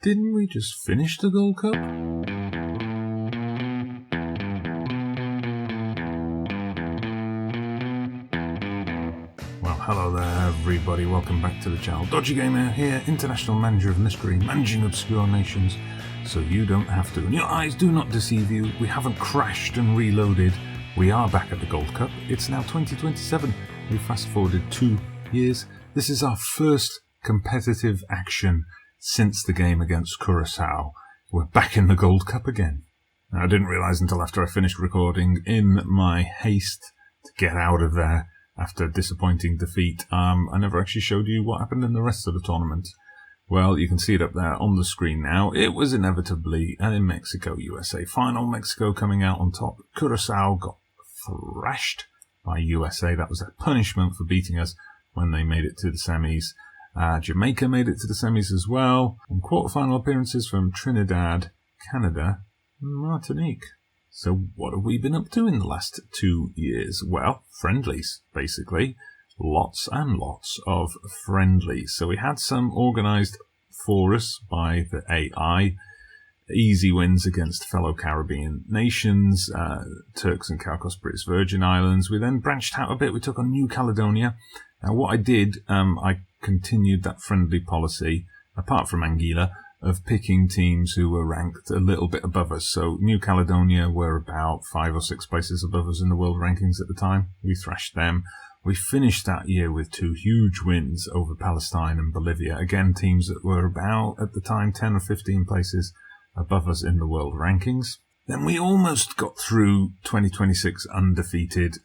Didn't we just finish the Gold Cup? Well, hello there everybody, welcome back to the channel. Dodgy Gamer here, international manager of mystery, managing obscure nations, so you don't have to. And your eyes do not deceive you, we haven't crashed and reloaded. We are back at the Gold Cup. It's now 2027. We fast forwarded 2 years. This is our first competitive action since the game against Curaçao. We're back in the Gold Cup again. Now, I didn't realise until after I finished recording, in my haste to get out of there after a disappointing defeat, I never actually showed you what happened in the rest of the tournament. Well, you can see it up there on the screen now. It was inevitably a Mexico-USA final. Mexico coming out on top. Curaçao got thrashed by USA. That was a punishment for beating us when they made it to the semis. Jamaica made it to the semis as well. And quarterfinal appearances from Trinidad, Canada, and Martinique. So what have we been up to in the last 2 years? Well, friendlies, basically. Lots and lots of friendlies. So we had some organised for us by the AI. Easy wins against fellow Caribbean nations, Turks and Caicos, British Virgin Islands. We then branched out a bit. We took on New Caledonia. Now what I did, I continued that friendly policy, apart from Anguilla, of picking teams who were ranked a little bit above us. So New Caledonia were about 5 or 6 places above us in the world rankings at the time. We thrashed them. We finished that year with 2 huge wins over Palestine and Bolivia. Again, teams that were about, at the time, 10 or 15 places above us in the world rankings. Then we almost got through 2026 undefeated.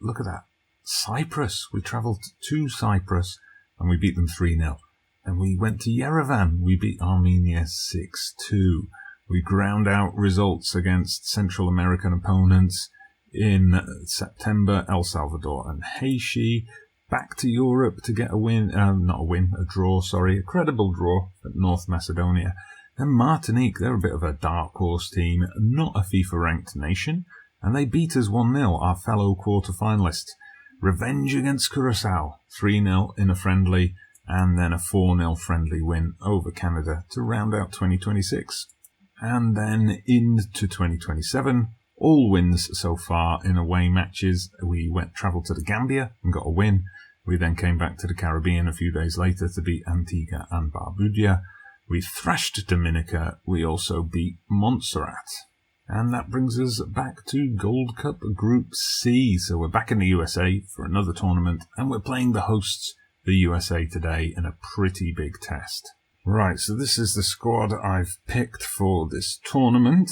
Look at that. Cyprus. We travelled to Cyprus and we beat them 3-0. And we went to Yerevan. We beat Armenia 6-2. We ground out results against Central American opponents in September, El Salvador and Haiti. Back to Europe to get a win, a credible draw at North Macedonia. And Martinique, they're a bit of a dark horse team, not a FIFA-ranked nation, and they beat us 1-0, our fellow quarter-finalists. Revenge against Curaçao, 3-0 in a friendly, and then a 4-0 friendly win over Canada to round out 2026. And then into 2027, all wins so far in away matches. We travelled to the Gambia and got a win. We then came back to the Caribbean a few days later to beat Antigua and Barbuda. We thrashed Dominica. We also beat Montserrat. And that brings us back to Gold Cup Group C. So we're back in the USA for another tournament, and we're playing the hosts, the USA, today in a pretty big test. Right, so this is the squad I've picked for this tournament.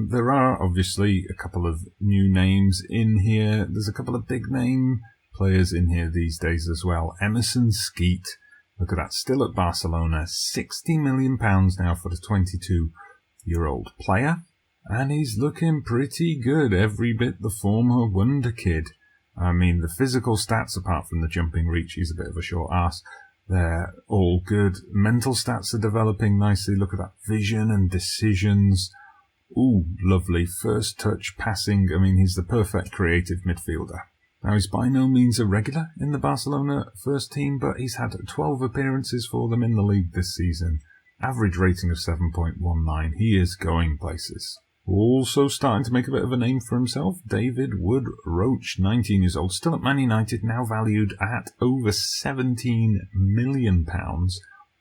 There are obviously a couple of new names in here. There's a couple of big name players in here these days as well. Emerson Skeet. Look at that, still at Barcelona. £60 million now for the 22-year-old player. And he's looking pretty good, every bit the former wonder kid. I mean, the physical stats, apart from the jumping reach, he's a bit of a short ass. They're all good. Mental stats are developing nicely. Look at that vision and decisions. Ooh, lovely. First touch, passing. I mean, he's the perfect creative midfielder. Now, he's by no means a regular in the Barcelona first team, but he's had 12 appearances for them in the league this season. Average rating of 7.19. He is going places. Also starting to make a bit of a name for himself, David Wood-Roach, 19 years old, still at Man United, now valued at over £17 million.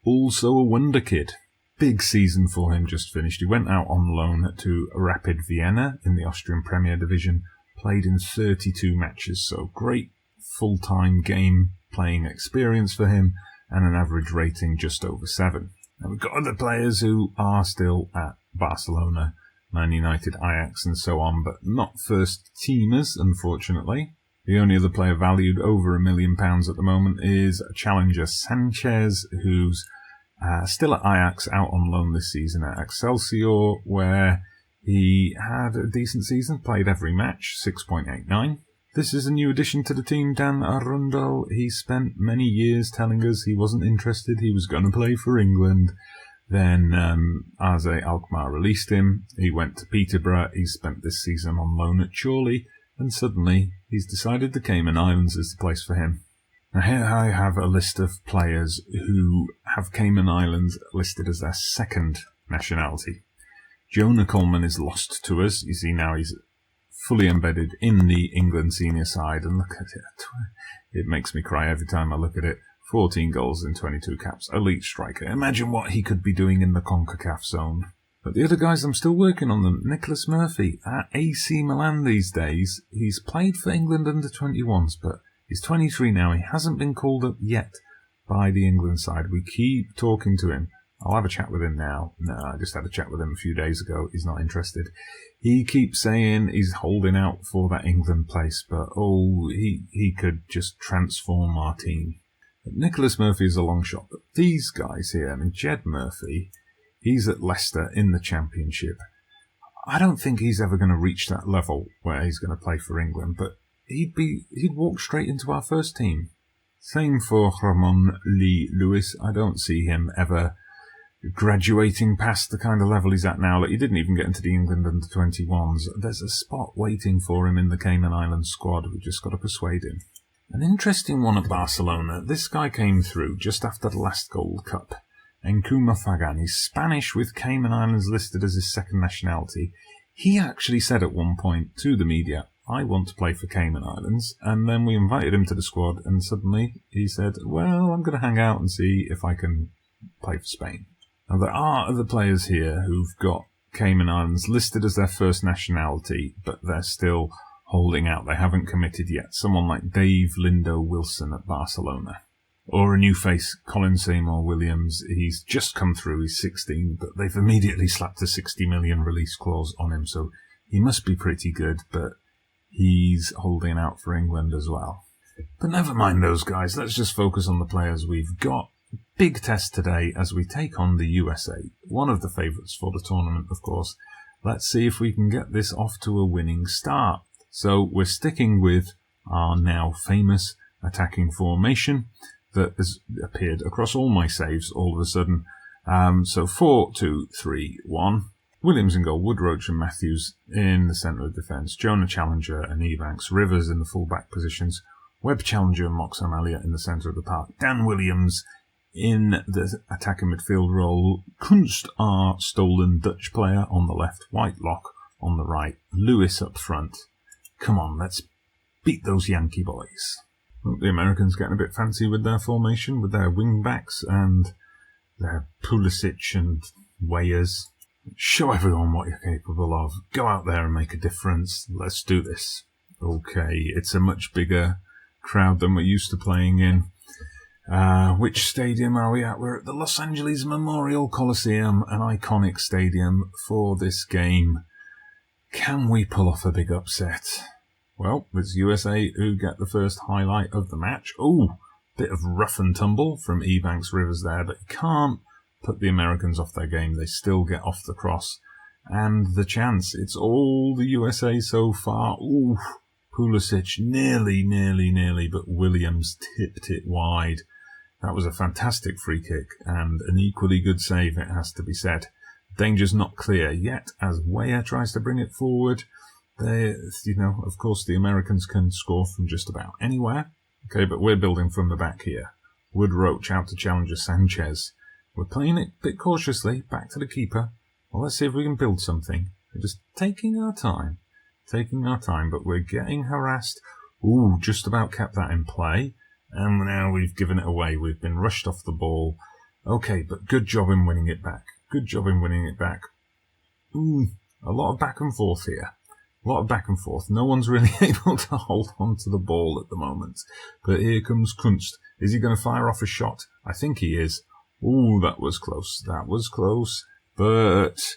Also a wonder kid. Big season for him just finished. He went out on loan to Rapid Vienna in the Austrian Premier Division, played in 32 matches, so great full-time game playing experience for him, and an average rating just over 7. Now we've got other players who are still at Barcelona, Man United, Ajax and so on, but not first teamers, unfortunately. The only other player valued over £1 million at the moment is challenger Sanchez, who's still at Ajax, out on loan this season at Excelsior, where he had a decent season, played every match, 6.89. This is a new addition to the team, Dan Arundel. He spent many years telling us he wasn't interested, he was going to play for England. Then AZ Alkmaar released him. He went to Peterborough. He spent this season on loan at Chorley. And suddenly, he's decided the Cayman Islands is the place for him. Now here I have a list of players who have Cayman Islands listed as their second nationality. Jonah Coleman is lost to us. You see now he's fully embedded in the England senior side, and look at it. It makes me cry every time I look at it. 14 goals in 22 caps. Elite striker. Imagine what he could be doing in the CONCACAF zone. But the other guys, I'm still working on them. Nicholas Murphy at AC Milan these days. He's played for England under 21s, but he's 23 now. He hasn't been called up yet by the England side. We keep talking to him. I'll have a chat with him now. No, I just had a chat with him a few days ago. He's not interested. He keeps saying he's holding out for that England place, but he could just transform our team. But Nicholas Murphy is a long shot. But these guys here, I mean, Jed Murphy, he's at Leicester in the Championship. I don't think he's ever going to reach that level where he's going to play for England, but he'd walk straight into our first team. Same for Ramon Lee Lewis. I don't see him ever graduating past the kind of level he's at now. Like, he didn't even get into the England under 21s. There's a spot waiting for him in the Cayman Islands squad. We've just got to persuade him. An interesting one at Barcelona. This guy came through just after the last Gold Cup. Encuma Fagan. He's Spanish with Cayman Islands listed as his second nationality. He actually said at one point to the media, I want to play for Cayman Islands. And then we invited him to the squad, and suddenly he said, well, I'm going to hang out and see if I can play for Spain. Now, there are other players here who've got Cayman Islands listed as their first nationality, but they're still holding out. They haven't committed yet. Someone like Dave Lindo Wilson at Barcelona. Or a new face, Colin Seymour Williams. He's just come through. He's 16, but they've immediately slapped a 60 million release clause on him, so he must be pretty good, but he's holding out for England as well. But never mind those guys. Let's just focus on the players we've got. Big test today as we take on the USA, one of the favourites for the tournament, of course. Let's see if we can get this off to a winning start. So we're sticking with our now famous attacking formation that has appeared across all my saves all of a sudden. So 4-2-3-1. Williams in goal, Woodroach and Matthews in the centre of defence. Jonah Challenger and Ebanks. Rivers in the full-back positions. Webb Challenger and Mox O'Malley in the centre of the park. Dan Williams in the attacking midfield role. Kunst, our stolen Dutch player, on the left. Whitelock on the right. Lewis up front. Come on, let's beat those Yankee boys. Well, the Americans getting a bit fancy with their formation, with their wing-backs and their Pulisic and Weyers. Show everyone what you're capable of. Go out there and make a difference. Let's do this. Okay, it's a much bigger crowd than we're used to playing in. Which stadium are we at? We're at the Los Angeles Memorial Coliseum, an iconic stadium for this game. Can we pull off a big upset? Well, it's USA who get the first highlight of the match. Ooh, bit of rough and tumble from Ebanks Rivers there, but you can't put the Americans off their game. They still get off the cross. And the chance, it's all the USA so far. Ooh, Pulisic nearly, but Williams tipped it wide. That was a fantastic free kick and an equally good save, it has to be said. Danger's not clear yet as Weyer tries to bring it forward. Of course, the Americans can score from just about anywhere. Okay, but we're building from the back here. Woodroach out to challenger Sanchez. We're playing it a bit cautiously, back to the keeper. Well, let's see if we can build something. We're just taking our time, but we're getting harassed. Ooh, just about kept that in play. And now we've given it away. We've been rushed off the ball. Okay, but good job in winning it back. Ooh, a lot of back and forth here. No one's really able to hold on to the ball at the moment. But here comes Kunst. Is he going to fire off a shot? I think he is. Ooh, that was close. But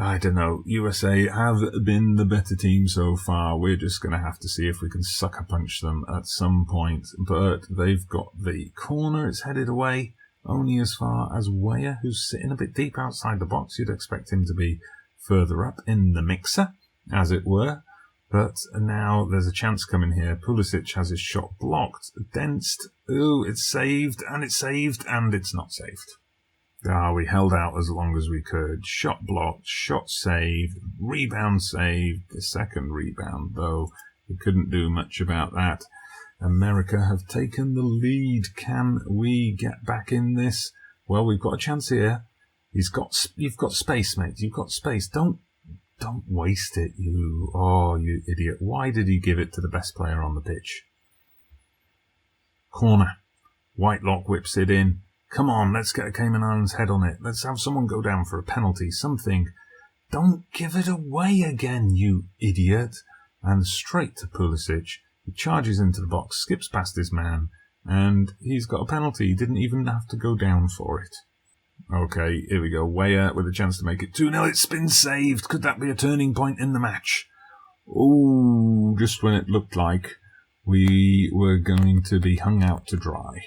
I don't know. USA have been the better team so far. We're just going to have to see if we can sucker punch them at some point. But they've got the corner. It's headed away only as far as Weyer, who's sitting a bit deep outside the box. You'd expect him to be further up in the mixer, as it were. But now there's a chance coming here. Pulisic has his shot blocked. Denst. Ooh, it's saved, and it's not saved. We held out as long as we could. Shot blocked, shot saved, rebound saved. The second rebound, though, we couldn't do much about that. America have taken the lead. Can we get back in this? Well, we've got a chance here. You've got space, mate. You've got space. Don't waste it, you idiot. Why did he give it to the best player on the pitch? Corner. Whitelock whips it in. Come on, let's get a Cayman Islands head on it. Let's have someone go down for a penalty, something. Don't give it away again, you idiot. And straight to Pulisic. He charges into the box, skips past his man, and he's got a penalty. He didn't even have to go down for it. Okay, here we go. Weah with a chance to make it 2-0. It's been saved. Could that be a turning point in the match? Oh, just when it looked like we were going to be hung out to dry.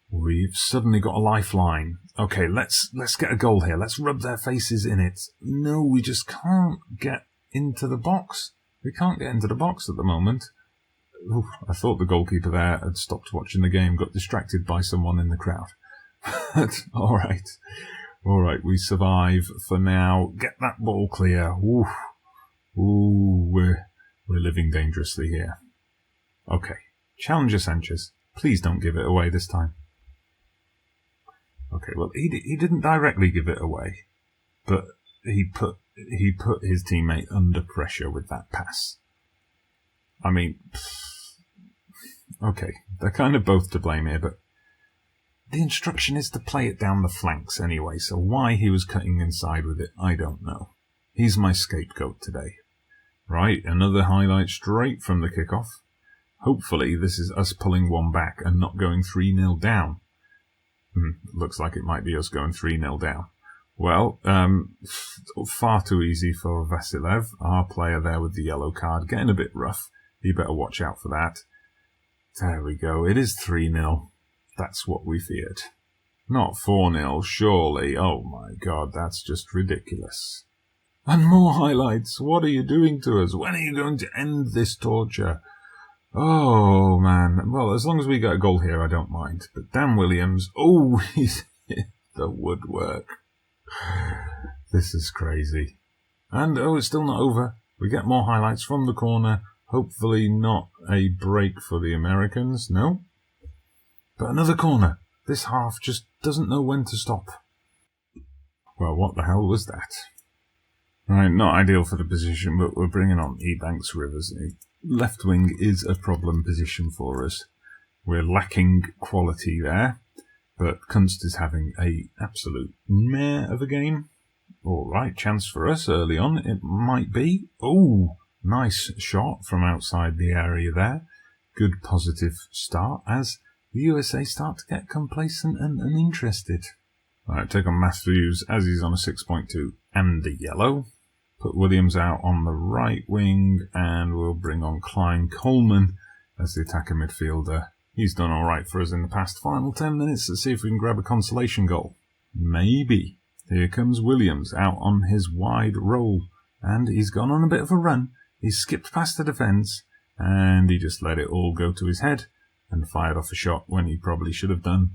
We've suddenly got a lifeline. Okay, let's get a goal here. Let's rub their faces in it. No, we just can't get into the box. We can't get into the box at the moment. Ooh, I thought the goalkeeper there had stopped watching the game, got distracted by someone in the crowd. All right, we survive for now. Get that ball clear. Ooh, we're living dangerously here. Okay, Challenger Sanchez, please don't give it away this time. Okay, well, he didn't directly give it away, but he put his teammate under pressure with that pass. I mean, okay, they're kind of both to blame here, but the instruction is to play it down the flanks anyway, so why he was cutting inside with it, I don't know. He's my scapegoat today. Right, another highlight straight from the kickoff. Hopefully this is us pulling one back and not going 3-0 down. Looks like it might be us going 3-0 down. Well, far too easy for Vasilev, our player there with the yellow card, getting a bit rough. You better watch out for that. There we go, it is 3-0. That's what we feared. Not 4-0, surely. Oh my god, that's just ridiculous. And more highlights. What are you doing to us? When are you going to end this torture? Oh man. Well, as long as we get a goal here, I don't mind. But Dan Williams, oh, he's hit the woodwork. This is crazy. And it's still not over. We get more highlights from the corner. Hopefully not a break for the Americans. No. But another corner. This half just doesn't know when to stop. Well, what the hell was that? Right, not ideal for the position, but we're bringing on Ebanks Rivers. Left wing is a problem position for us. We're lacking quality there, but Kunst is having a absolute mare of a game. All right, chance for us early on. It might be. Oh, nice shot from outside the area there. Good positive start as the USA start to get complacent and uninterested. Right, take on Matthews as he's on a 6.2 and a yellow. Put Williams out on the right wing and we'll bring on Klein Coleman as the attacker midfielder. He's done alright for us in the past final 10 minutes. Let's see if we can grab a consolation goal. Maybe. Here comes Williams out on his wide roll and he's gone on a bit of a run. He's skipped past the defence and he just let it all go to his head and fired off a shot when he probably should have done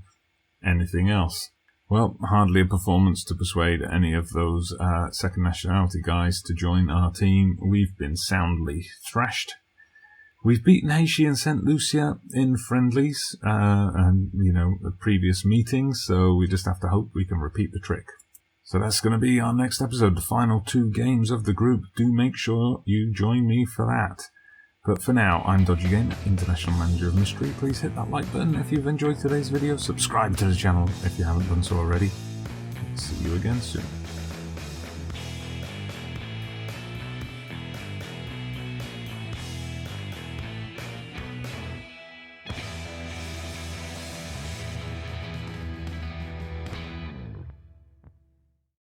anything else. Well, hardly a performance to persuade any of those second nationality guys to join our team. We've been soundly thrashed. We've beaten Haiti and St. Lucia in friendlies and, the previous meetings, so we just have to hope we can repeat the trick. So that's going to be our next episode, the final 2 games of the group. Do make sure you join me for that. But for now, I'm Dodgy Gamer, International Manager of Mystery. Please hit that like button if you've enjoyed today's video. Subscribe to the channel if you haven't done so already. See you again soon.